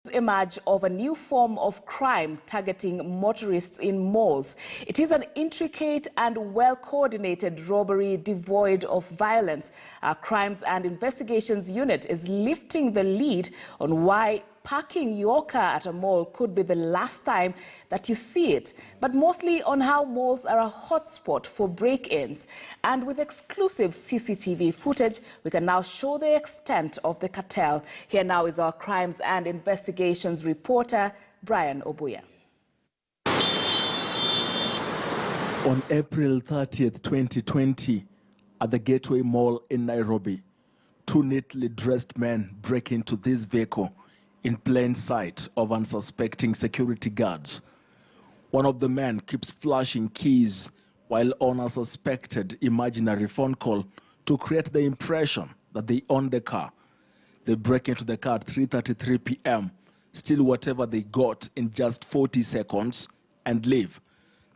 Emerge of a new form of crime targeting motorists in malls. It is an intricate and well-coordinated robbery devoid of violence. Our Crimes and Investigations Unit is lifting the lead on why parking your car at a mall could be the last time that you see it, but mostly on how malls are a hotspot for break-ins. And with exclusive CCTV footage, we can now show the extent of the cartel. Here now is our Crimes and Investigations reporter, Brian Obuya. On April 30th, 2020, at the Gateway Mall in Nairobi, two neatly dressed men break into this vehicle in plain sight of unsuspecting security guards. One of the men keeps flashing keys while on a suspected imaginary phone call to create the impression that they own the car. They break into the car at 3:33 p.m., steal whatever they got in just 40 seconds, and leave.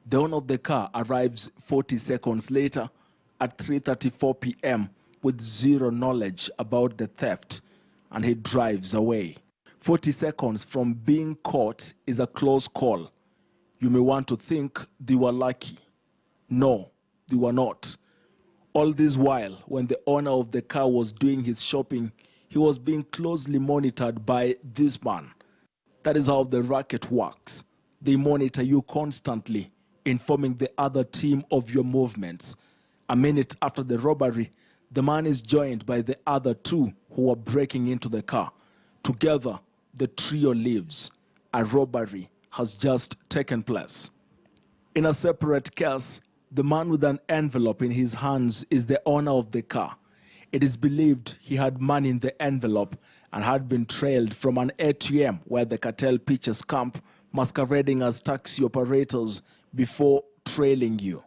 The owner of the car arrives 40 seconds later at 3:34 p.m. with zero knowledge about the theft, and he drives away. 40 seconds from being caught is a close call. You may want to think they were lucky. No, they were not. All this while, when the owner of the car was doing his shopping, he was being closely monitored by this man. That is how the racket works. They monitor you constantly, informing the other team of your movements. A minute after the robbery, the man is joined by the other two who were breaking into the car. Together, the trio leaves. A robbery has just taken place. In a separate case, the man with an envelope in his hands is the owner of the car. It is believed he had money in the envelope and had been trailed from an ATM where the cartel pitches camp, masquerading as taxi operators before trailing you.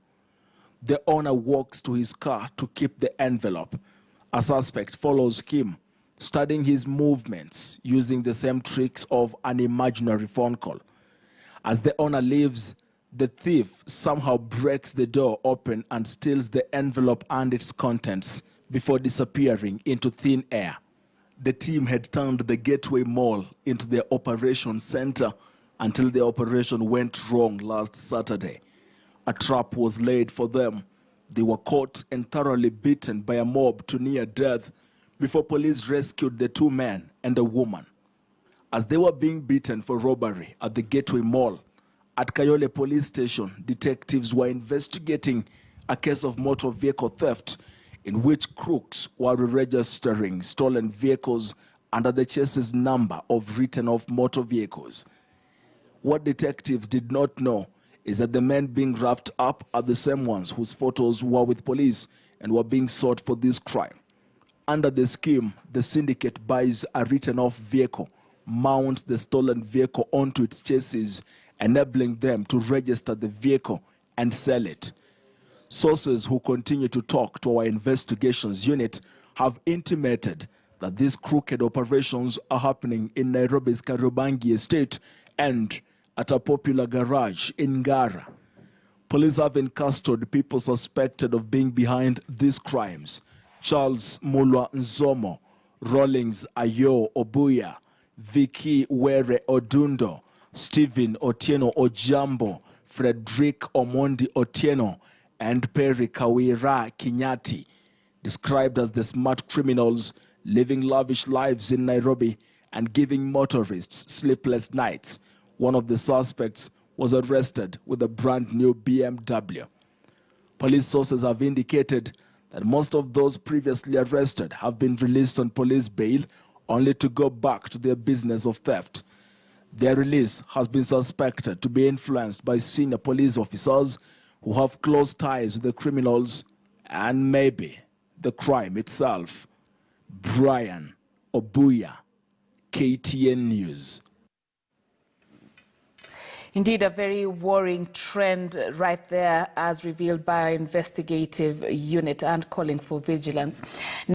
The owner walks to his car to keep the envelope. A suspect follows him, studying his movements using the same tricks of an imaginary phone call. As the owner leaves, the thief somehow breaks the door open and steals the envelope and its contents before disappearing into thin air. The team had turned the Gateway Mall into their operation center until the operation went wrong last Saturday. A trap was laid for them. They were caught and thoroughly beaten by a mob to near death before police rescued the two men and a woman. As they were being beaten for robbery at the Gateway Mall, at Kayole Police Station, detectives were investigating a case of motor vehicle theft in which crooks were registering stolen vehicles under the chassis number of written-off motor vehicles. What detectives did not know is that the men being roughed up are the same ones whose photos were with police and were being sought for this crime. Under the scheme, the syndicate buys a written-off vehicle, mounts the stolen vehicle onto its chassis, enabling them to register the vehicle and sell it. Sources who continue to talk to our investigations unit have intimated that these crooked operations are happening in Nairobi's Kariobangi estate and at a popular garage in Ngara. Police have in custody people suspected of being behind these crimes: Charles Mulwa Nzomo, Rawlings Ayo Obuya, Vicky Were Odundo, Stephen Otieno Ojambo, Frederick Omondi Otieno, and Perry Kawira Kinyati, described as the smart criminals living lavish lives in Nairobi and giving motorists sleepless nights. One of the suspects was arrested with a brand new BMW. Police sources have indicated that most of those previously arrested have been released on police bail only to go back to their business of theft. Their release has been suspected to be influenced by senior police officers who have close ties with the criminals and maybe the crime itself. Brian Obuya, KTN News. Indeed, a very worrying trend right there, as revealed by our investigative unit, and calling for vigilance.